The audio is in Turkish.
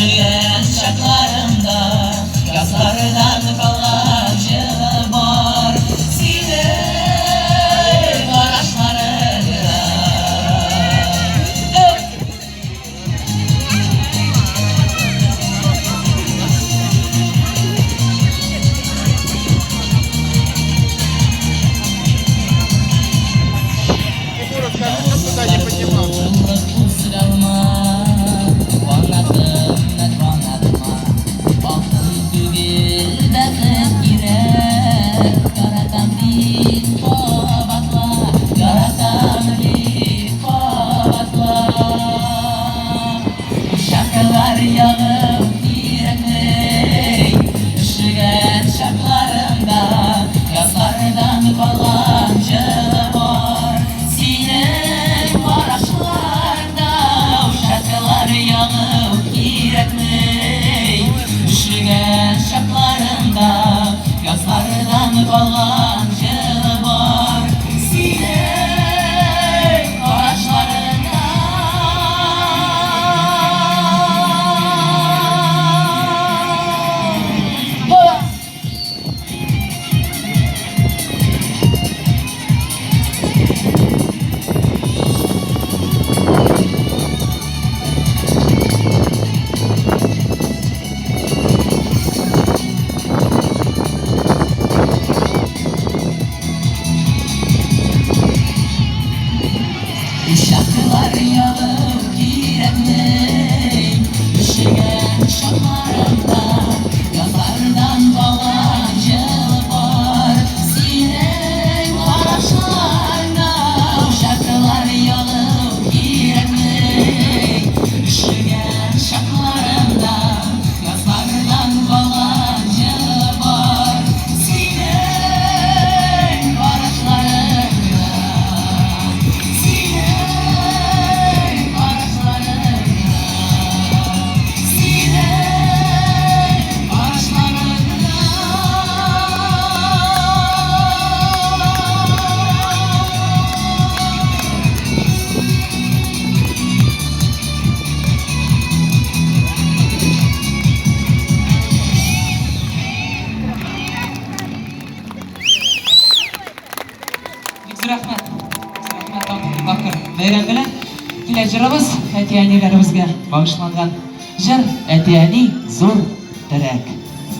Üşüyen şaklarımda yazlardan kalan yılı var. Sinek araçlarında şarkılar yağıp yüreğime, üşüyen şarkılarımda yazlardan kalan yılı var. Sinek araçlarda şarkılar yağıp yüreğime, üşüyen şarkılarımda yazlardan kalan yılı var. Sinek araçlarında şarkılar yağıp yüreğime, üşüyen şarkılarımda yazlardan kalan yılı var. Sinek araçlarında şarkılar yağıp yüreğime, üşüyen şarkılarımda yazlardan kalan yılı var. Sinek araçlarında rahmat. Bakır. Bayram bilan kelajirimiz Atiyanilarimizga bag'ishlangan jir Atiyani zo'r tirak.